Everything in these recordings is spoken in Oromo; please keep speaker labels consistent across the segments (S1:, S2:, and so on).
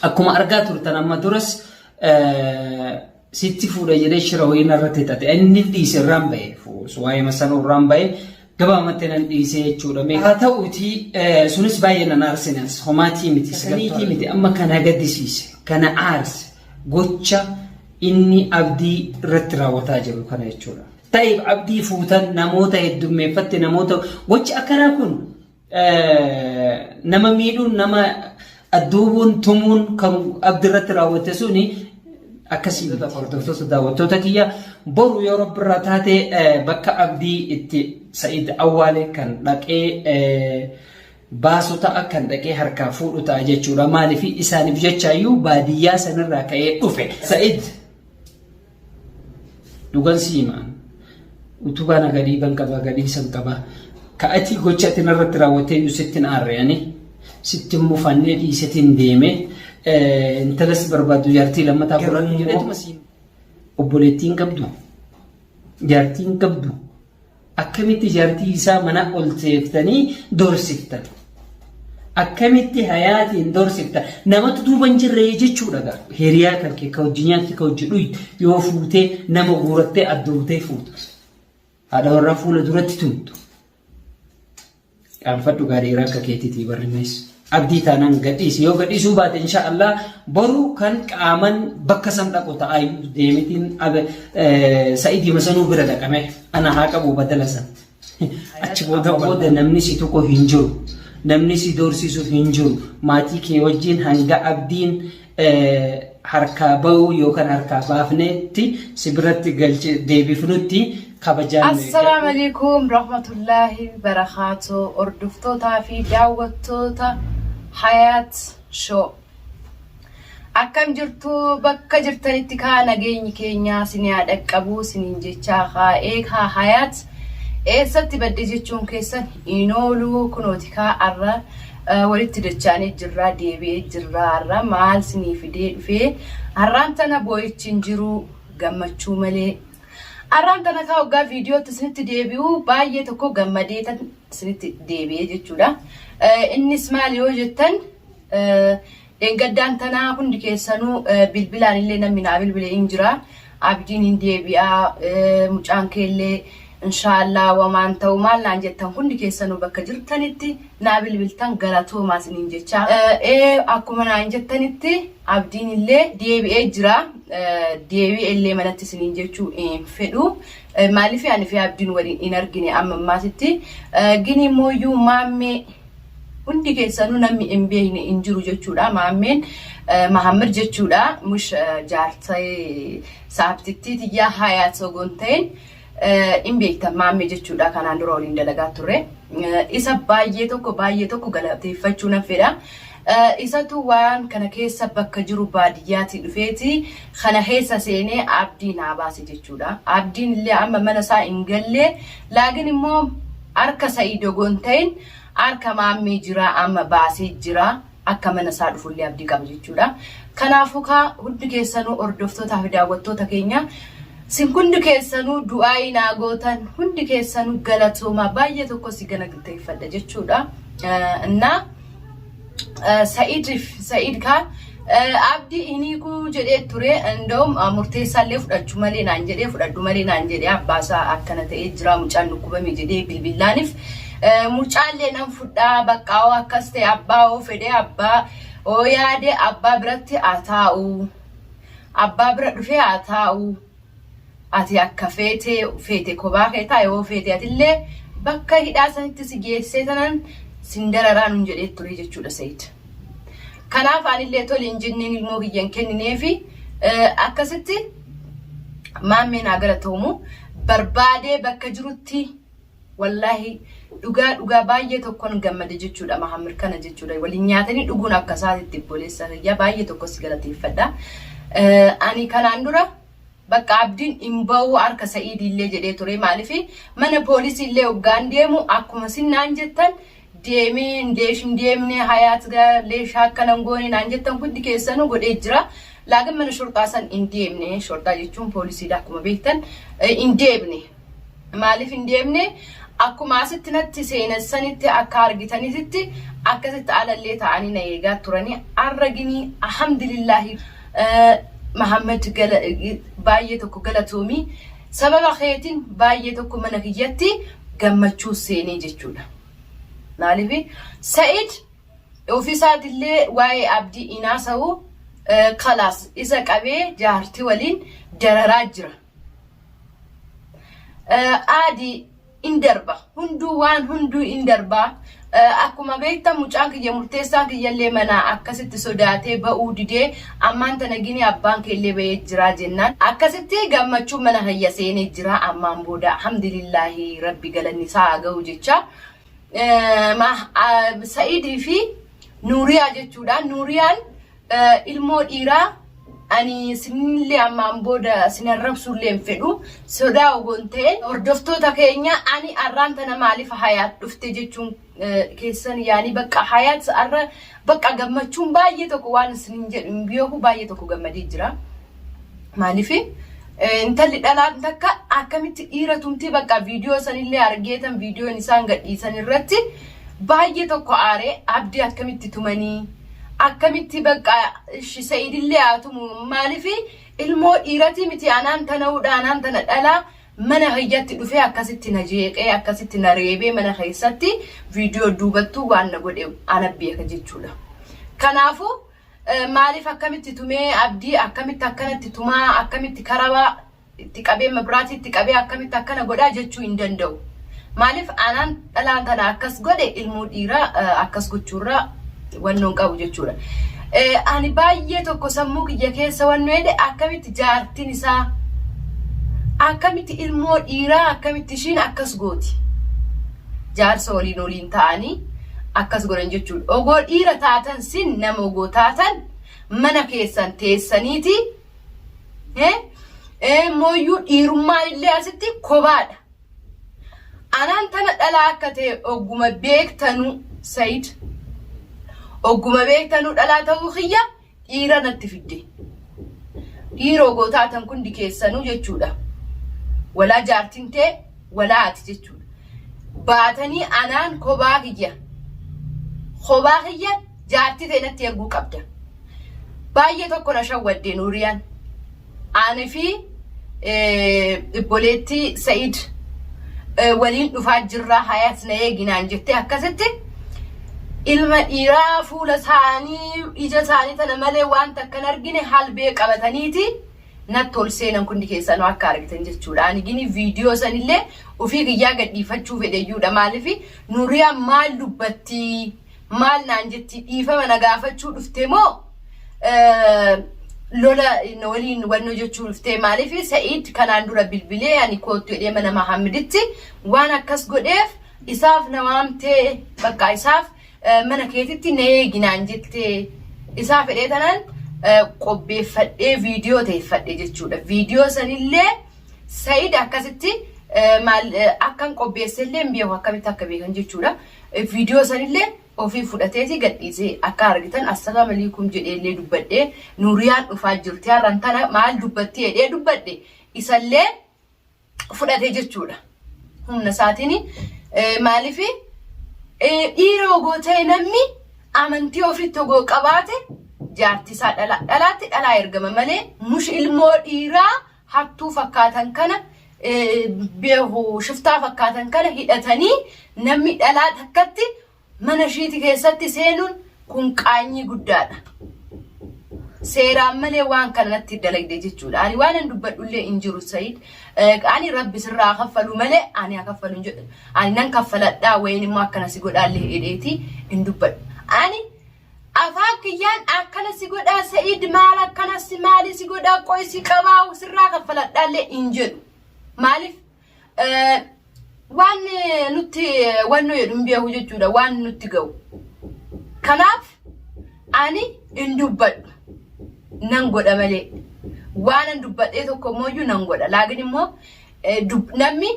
S1: akkuma argaa turtan amma duras sitti fuudha jedhee shira wayina irratti tate inni dhiise irraan ba'e waa'ee masanuu irraan ba'e gabaamatti nan dhiise jechuudha. Haa ta'uuti sunis baay'ee nan aarsinas homaatii miti saniitii miti amma kana gaddisiise kana aarse gocha inni abdii irratti raawwataa jiru kana jechuudha. Ta'eef abdii fuutan namoota heddummeeffatte namoota gochi akkanaa kun nama miidhuun nama adduubuun tumuun kan abdii irratti raawwatte suni akkasii hordoftoota daawwattoota kiyya boru yoo rabbi irraa taate bakka abdii itti Sa'iid Awwaalee kan dhaqee baasu ta'a kan dhaqee harkaa fuudhu ta'a jechuudha. Maaliif isaaniif jechaayyuu baadiyyaa sanirraa ka'ee dhufe. Sa'iid dhugan siimaan utubaan gadiiban qaba gadiisan qaba ka'atii gocha atin irratti raawwattee sittin aarreeni sittin mufannee dhiisetiin deeme intalas barbaadu jaartii lammataa furan jedhetu masiin obboleettiin qabdu jaartiin qabdu akkamitti jaartii isaa mana ol seeftanii doorsiftan akkamitti hayaatiin doorsiftan namatu duuban jirree jechuudha. Hiriyaa kan kee ka hojii nyaatti ka hojii dhuyi yoo fuutee nama guurattee addootee fuutu haadha warraa fuula duratti tumtu qaanfadhu gaariiraa akka keetiitii barrimees abdii taanaan gadhiisi yoo gadhiisuu baate inshaallah boru kan qaaman bakka san dhaqu ta'ayyuu deemitiin Sa'iid Masanuu bira dhaqame ana haa qabu badala san achi booda namni si tokko hin jiru namni si doorsisuuf hin jiru maatii kee wajjin hanga abdiin harkaa ba'uu yookaan harkaa baafneetti si biratti galche deebifnutti kabajaan.
S2: Assalaamu alaykum rahmatullahi barakaatu hordoftoota fi daawwattoota Hayaat Show. Akkam jirtu bakka jirtanitti kaa nageenyi keenya isin haa dhaqqabu isiniin jechaa kaa'ee kaa Hayaat eessatti badde jechuun keessan hin oolu kunooti kaa arra walitti dachaanii jirraa deebi'ee jirraa arra maal isinii fidee dhufee arraan tana boo'ichi jiru gammachuu malee. Arraan tana kaa waggaa viidiyootti isinitti deebi'u baay'ee tokko gammadee tan isinitti deebi'ee jechuudha. Innis maal yoo jettan gaddaan tanaa hundi keessanuu bilbilaan illee namni naa bilbilee hin jira. Abdiin hin deebi'aa mucaan keellee inshaallah wamaan ta'u maal naan jettan hundi keessanuu bakka jirtanitti naa bilbiltan galatoomaa isiniin jechaa. Akkuma naan jettanitti abdiin illee deebi'ee jira. Deebi'ee illee manatti isiniin jechuu hin fedhu. Maaliif ani fi abdiin waliin hin argine amma ammaasitti. Gini mooyyuu maammee hundi keessanuu namni hin beekne hin jiru jechuudha. Maammeen Mahammad jechuudha. Mush jaartee saabtittii tiyyaa Hayaat Sogoon ta'een hin beektan maammee jechuudha. Kanaan dura waliin dalagaa turre. Isa baay'ee tokko galateeffachuu nan fedha. Isatu waan kana keessa bakka jiru baadiyyaatti dhufeeti kana keessa seenee abdiin haa baase jechuudha. Abdiin illee amma mana isaa hin galle laakiin immoo harka Sa'iid Ogoon ta'een harka maammee jira amma baasee jira akka mana isaa dhufullee abdii qaba jechuudha. Kanaafuu kaa hundi keessanuu hordoftootaa fi daawwattoota keenya sin hundi keessanuu du'aa naa gootan hundi keessanuu galatooma baay'ee tokko si galateeffadha jechuudha. Innaa Sa'iid ka abdii inni ku jedhee ture ndom murteessaallee fudhachuu malee naan jedhee fudhadhu malee naan jedhee abbaasaa akkana ta'ee jira mucaan dhukkubame jedhee bilbilaaniif mucaallee nan fudhaa bakka akkas ta'e abbaa oo fedhee abbaa oo yaade abbaa biratti haa taa'u abbaa bira dhufee haa taa'u ati akka feete kophaa kee taa'e yoo feete atillee bakka hidhaa sanitti si geessee tanan sindararaan hin jedhee ture jechuudha Sa'iid. Kanaaf anillee tole hin jenneen ilmoo kiyyan kennineefi akkasitti maammeen haa galatoomu barbaadee bakka jirutti wallahi dhugaa baay'ee tokkoon gammade jechuudha Mahammad kana jechuudha. Waliin nyaatanii dhuguun akka isaatitti obboleessa kiyya baay'ee tokko si galateeffadha. Ani kanaan dura bakka abdiin hin ba'u harka Sa'iid illee jedhee ture maaliif mana poolisii illee hoggaan deemu akkuma sinnaan jettan deemne Hayaat galee shaakkanan goone naan jettan hundi keessanuu godhee jira. Laakiin mana shortaa san hin deemne shortaa jechuun poolisiidha akkuma beektan hin deemne. Maaliif hin deemne akkuma asitti natti seenessanitti akka argitanitti akkasitti alallee ta'anii na eegaa turanii arragini alhamdulillah Muhammad baay'ee tokko galatoomii sababa keetiin baay'ee tokko mana kiyyatti gammachuu seenee jechuudha. Maaliif Said ofiisaatillee waa'ee abdii inaasawu khalaas isa qabee jaartii waliin dararaa jira. Aadi indarba hunduu indarba akkuma beektan mucaan kiyya murteessaan kiyyallee mana akkasitti sodaatee ba'uu didee ammaan tana gini abbaan keellee ba'ee jira jennaan akkasitti gammachuu mana hayya seenee jira ammaan booda alhamdulillahi rabbi galanni isaa ga'u jecha Saidii fi Nuuriyaa jechuudha. Nuuriyaan ilmoo dhiiraa ani sinillee ammaan booda sinarrabsullee hin fedhu sodaa ogoon ta'e hordoftoota keenya ani arraan tana maaliif hayaat dhufte jechuun keessan yaani bakka hayaat arra bakka gammachuun baay'ee tokko waan sinin jedhu biyyoo baay'ee tokko gammadee jira. Maaliif intalli dhalaan takka akkamitti dhiira tumti bakka viidiyoo sanillee argeetan viidiyoon isaan gadhiisan irratti baay'ee tokko aaree abdii akkamitti tumanii akkamitti bakka Saidillee atumu maaliif ilmoo dhiirati miti anaan tana dhala mana hayyatti dhufee akkasitti na jeeqee akkasitti na reebee mana keessatti viidiyoo duubattuu waan na godhe ana beeka jechuudha. Kanaafu maaliif akkamitti tumee abdii akkamitti akkanatti tumaa akkamitti karaba itti qabee mabraati itti qabee akkamitti akkana godhaa jechuu hin danda'u. Maaliif anaan dhalaan tana akkas godhe ilmoo dhiiraa akkas gochuurraa wannoon qabu jechuudha. Ani baay'ee tokko sammuu kiyya keessa wannoo jedhe akkamitti jaartiin isaa akkamitti ilmoo dhiiraa akkamitti ishiin akkas gooti. Jaarsa waliin ta'anii akkas godhan jechuudha. Ogoo dhiira taatan sin nama ogoo taatan mana keessan teessaniiti mooyyuu dhiirummaa illee asitti kobaadha. Anaan tana dhalaa akka ta'e ogguma beektanu Said ogguma beektanu dhalaa ta'uu kiyya dhiira natti fidde. Dhiira ogoo taatan kundi keessanuu jechuudha. Walaa jaartiin ta'e walaa ati jechuudha. Baatanii anaan kophaa kiyya jaartii ta'e natti erguu qabda. Baay'ee tokko na shawwadde Nuuriyaan. Ani fi ibboleetti Said waliin dhufaa jirraa hayaat na eeginaan jettee akkasitti ilma dhiiraa fuula isaanii ija isaanii tana malee waan takkan argine halbee qabataniiti natti ol seenan kundi keessanuu akka argitan jechuudha. Ani gini viidiyoo sanillee ofii kiyyaa gadhiifachuu fedheyyuudha. Maaliif Nuuriyaan maal dubbatti maal naan jetti dhiifama na gaafachuu dhufte moo lola waliin wannoo jechuu dhufte maaliif Said kanaan dura bilbilee ani kootu jedhee mana Muhammaditti waan akkas godheef isaaf na waamtee bakka isaaf mana keetitti na eeginaan jettee isaa fedhee tanaan qopheeffadhee viidiyoo teeffadhe jechuudha. Viidiyoo sanillee Said akkasitti akkan qopheessellee beeku akkamitti akka beekan jechuudha. Viidiyoo sanillee ofii fudhateeti gadhiisee akka argitan assalaamu alaykum jedheellee dubbadhee Nuuriyaan dhufaa jirti har'an tana maal dubbatti jedhee dubbadhe isallee fudhatee jechuudha. Humna isaatiin maaliif dhiira ogoo ta'e namni amantii ofitti ogoo qabaate jaartisaa dhalaatti dhalaa ergama malee mush ilmoo dhiiraa hattuu fakkaatan kana beeku shiftaa fakkaatan kana hidhatanii namni dhalaa takkatti mana shiiti keessatti seenuun kun qaanyii guddaadha. Seeraan malee waan kanatti dalagde jechuudha. Ani waan an dubbadhullee hin jiru Said. Ani rabbi sirraa kaffalu malee ani akaffalu hin jedhu. Ani nan kaffaladhaa wayin immoo akkana si godhaallee hidheeti hin dubbadhu. Ani afaan kiyyaan akkana si godhaa Said maal akkana si maali si godhaa qoy si qabaa sirraa kaffaladhaallee hin jedhu. Maaliif waan nuti wannoo jedhu hin beeku jechuudha waan nuti ga'u. Kanaaf ani hin dubbadhu. Nan godha malee waan an dubbadhee tokko mooyyuu nan godha. Laakin immoo namni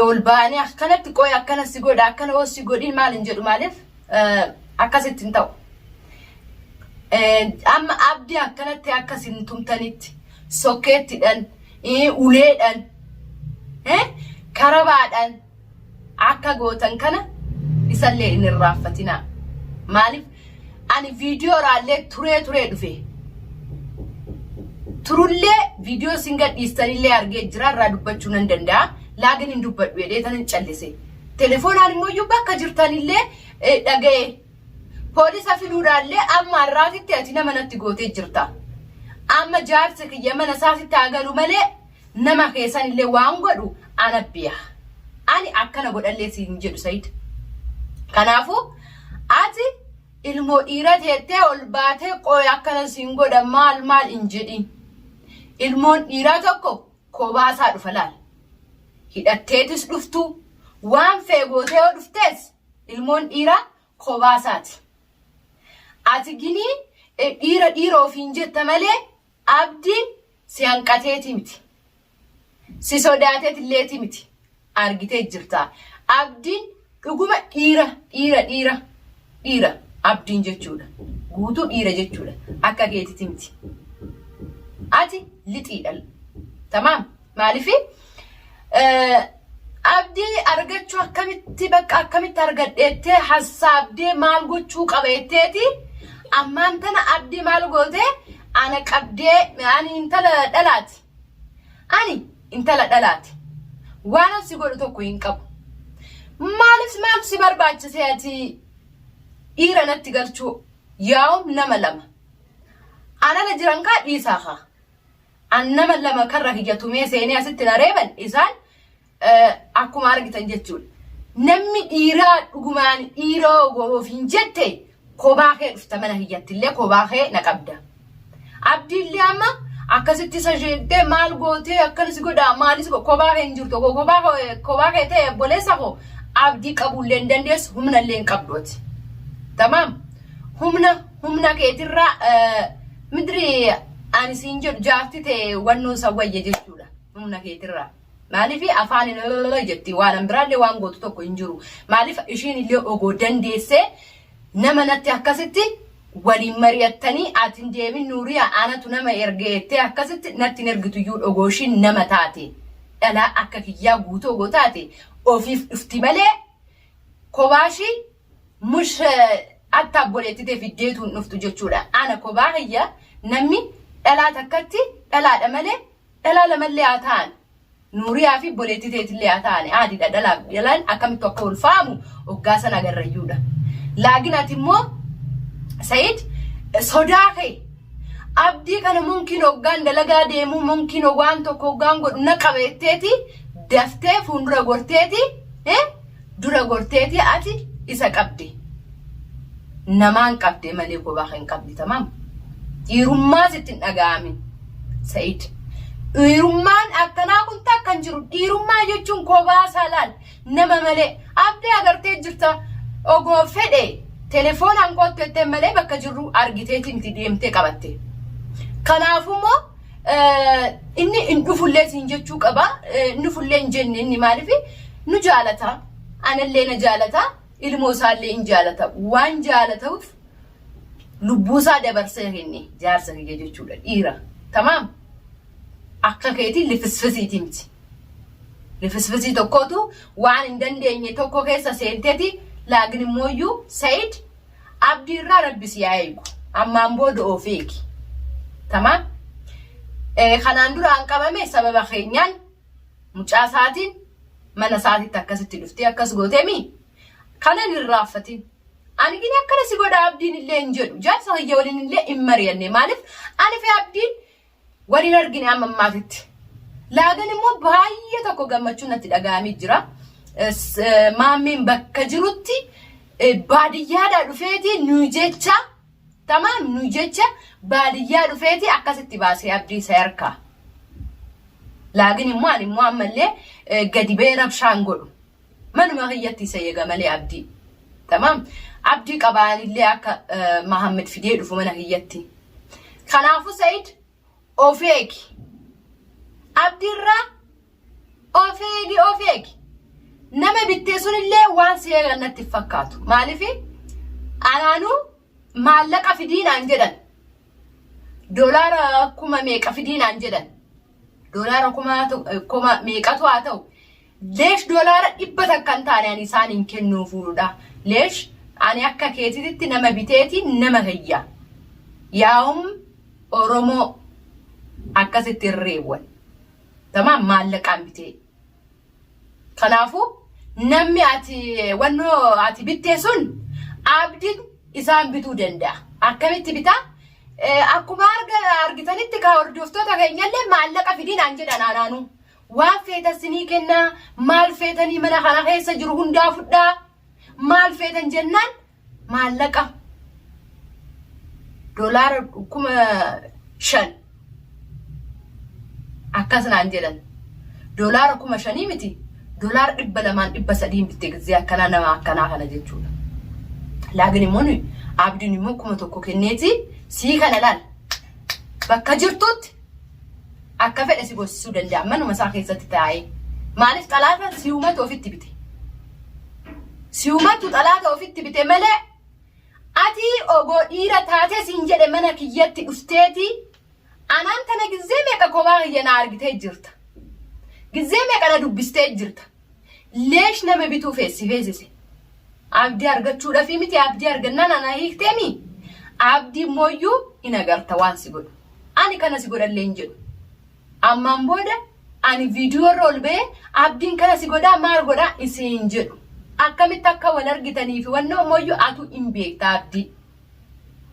S2: ol baanii akkanatti qoy akkana si godha akkana oo si godhin maal hin jedhu maaliif akkasitti hin ta'u. Amma abdii akkanatti akkasin tumtanitti sokkeettidhaan uleedhaan karabaadhaan akka gootan kana isallee hin irraaffatina maaliif ani video raalee turee dhufe turullee video singa dhiistanillee argee jira irraa dubbachuu nan danda'a laagin hin dubbadhu jedhee tan callise telefoonaan immoo iyyuu bakka jirtanillee dhaga'e poolisa fiduudhaallee amma arraatitti ati nama natti gootee jirta amma jaarsa kiyya mana isaatitti agalu malee nama keessanillee waan godhu anabbiya ani akkana godhallee siin jedhu Sayid kanaafu ati ilmoo dhiira teettee ol baatee qoy akkana siin godha maal hin jedhin ilmoon dhiiraa tokko kobaasaa dhufa laal hidhatteetis dhuftu waan feegootee yoo dhuftees ilmoon dhiiraa kobaasaati ati ginii dhiira ofiin jetta malee abdiin si hanqateeti miti si sodaateetillee miti argitee jirta abdiin dhuguma dhiira abdiin jechuudha guutuu dhiira jechuudha akka keetiti miti ati lixiidha tamam maalifi abdii argachuu akkamitti argadheettee hasaabdee maal gochuu qabeetteeti ammaan tana abdii maal gootee ana qabdee ani intala dhalaati waan si godhu tokko hin qabu maal si barbaachise ati dhiira natti galchuu yaa'u nama lama anala jiran kaa dhiisaa an nama lama karra hiyyatumee seenee asitti na reeban isaan akkuma argitan jechuudha namni dhiiraa dhugumaan dhiiroo ofiin jette kobaa kee dhufta mana hiyyattillee kobaa kee na qabda abdiillee amma akkasitti isa jettee maal gootee akkanis godhaa maalis kobaa kee hin jirtu kobaa kee ta'e boleessa koo abdii qabuullee hin dandeessu humnallee hin qabdooti tamam humna keetirraa midri ani siin jedhu jaarti ta'e wannoo sawwayya jechuudha humna keetirraa maaliif afaan jetti waan biraallee waan gootu tokko hin jiru maaliif ishiin illee ogoo dandeessee nama natti akkasitti waliin mari'attanii atin deemin nuuriyaa anatu nama ergeettee akkasitti natti ergitu iyyuu dhogooshiin nama taate dhalaa akka kiyyaa guutuu ogoo taate ofiif dhufti malee kobaashii mush atta boleettitee fiddeetuun dhuftu jechuudha ana kobaa hiyya namni dhalaa takkatti dhalaadha malee dhalaa lamallee haa ta'an nuuriyaa fi boleettiteetillee haa ta'an aadiidha dhalaan akkamitti akka ulfaamu hoggaasan agarrayyuudha laaginaati immoo Sayid sodaa kee abdii kana mumkin hoggaan dalagaa deemuu mumkin waan tokko hoggaan godhu na qabeetteeti daftee fuundura gorteeti ati isa qabde namaan qabde malee kobaa hin qabdi tamam dhiirummaa sitti hin dhaga'amin Sayid dhiirummaan akkanaa kun takkan jiru dhiirummaa jechuun kobaa salaal nama malee abdii agartee jirta ogoo fedhe telefoonaan qottee malee bakka jirru argiteeti miti deemtee qabatte kanaafummoo inni hin dhufullee siin jechuu qaba inni fullee hin jenne inni maaliif nu jaalata anallee na jaalata ilmoo isaallee hin jaalata waan jaalatuuf lubbuusaa dabarsee kenne jaarsa kiyya jechuudha dhiira tamam akka keetiin lifisfisiiti miti lifisfisii tokkootu waan hin dandeenye tokko keessa seenteeti laagin immoo Sayid abdii irraa rabbis yaa eegu ammaan booda ofeeki tamam kanaan duraan qabame sababa keenyaan mucaa isaatiin mana isaatitti akkasitti dhuftee akkas gooteemi kanan irraaffatin ani gini akkana si godha abdiin illee hin jedhu jaarsa hiyya waliin illee hin mari'anne maaliif ani fi abdiin waliin argine amma ammaatitti laagan immoo baay'ee tokko gammachuun natti dhaga'amee jira maammiin bakka jirutti baadiyyaadhaa dhufeeti nu jecha tamam nu jecha baadiyyaa dhufeeti akkasitti baasee abdii isa harkaa laagin immoo ani immoo ammallee gadi ba'ee rabshaan godhu manuma hiyyatti isa eega malee abdii tamam abdii qabaanillee akka Mahammed fidee dhufu mana hiyyatti kanaafu Sayid ofeeki abdiirraa ofeeki nama bittee sunillee waan seegan natti fakkaatu maaliif anaanuu maallaqa fidiinaan jedhan doolaara kuma meeqa fidiinaan jedhan doolaara kuma meeqatu haa ta'u ليش دولار إبتك كان تاني يعني سانين كنو فودا ليش أنا أكا كيتي نما بيتيتي نما هي يوم أورومو أكا ستريوان تمام مالك عم بيتي خلافو نمي أتي وانو أتي بيتيسون عبدين إسان بيتو دندا أكا بيتي بيتا أكو أرغتاني تكا وردوفتو تكا ينالي مالك في دين أنجد أنانانو وافيتا سنيكنا مال فيتني منا خنا خيسا جرهن دافدا مال فيتن جنان مالك دولار كما شن أكاسنا عندنا دولار كما شني متي دولار إبلا مان إبا سدين بتك زي كنا نما كنا خنا جتونا لكن موني عبدني مو كما تكو كنيتي سي كنا لان بكجرتوت أكفت أسيبو السودان ده منو مساكين ستتاعي معلش ثلاثة سيومات وفيت بيتي سيومات وثلاثة وفيت بيتي ملأ أتي أو إيرا تاتي سينجد منا كيات أستاتي أنا أنت نجزمك كوما هي نارجتي جرت جزمك أنا دبستي جرت ليش نما بيتو فيسي عبدي أرجع شو رفي متي عبدي أرجعنا أنا هيك تامي عبدي مويو إنا جرت وان سيقول أنا كنا سيقول اللينجل أما مبودا أنا فيديو رول بي عبدين كنا سيقودا مارغودا إسينجل أكمل تكا ونرجتني في ونو مويو أتو إمبيك تابدي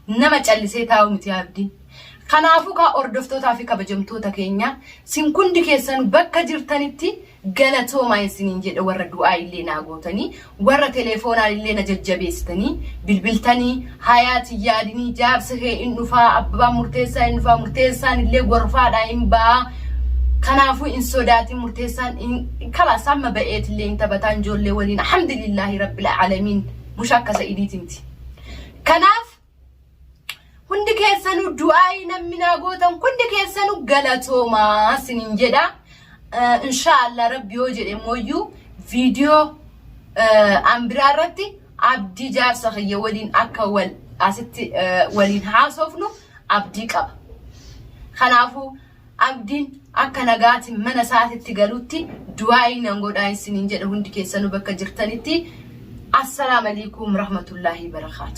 S2: نما تشالسي تاو متي عبدي خنافو كا أردفتو تافي كبجمتو تكينيا سنكون دي كيسان بكا جرتانيتي غلطو ما يسنينجل ورا دعاء اللي ناغوتني ورا تليفونا اللي نججبيستني بلبلتني حياتي يادني جاب سهي إنو فا أببا مرتسان اللي غرفا دايم با خنافو إن سوداتي مرتسان كلا سامة بقيت اللي انتبتان جول لولين الحمد لله رب العالمين مشاكة سيديت انتي كناف كندي كيسانو دعاي نمنا غوتن كندي كيسانو غلطو ما سنينجدا إن شاء الله ربي يوجد مويو فيديو أمبرارتي عبدي جار سخية ولين أكوال أستي ولين حاسوفنو عبدي كاب خنافو عبدين أكنغاتي من ساعة تقالوتي دعاي نانغو داين سنين جدا هندي كيسانو بكا جرتانيتي السلام عليكم ورحمة الله وبركاته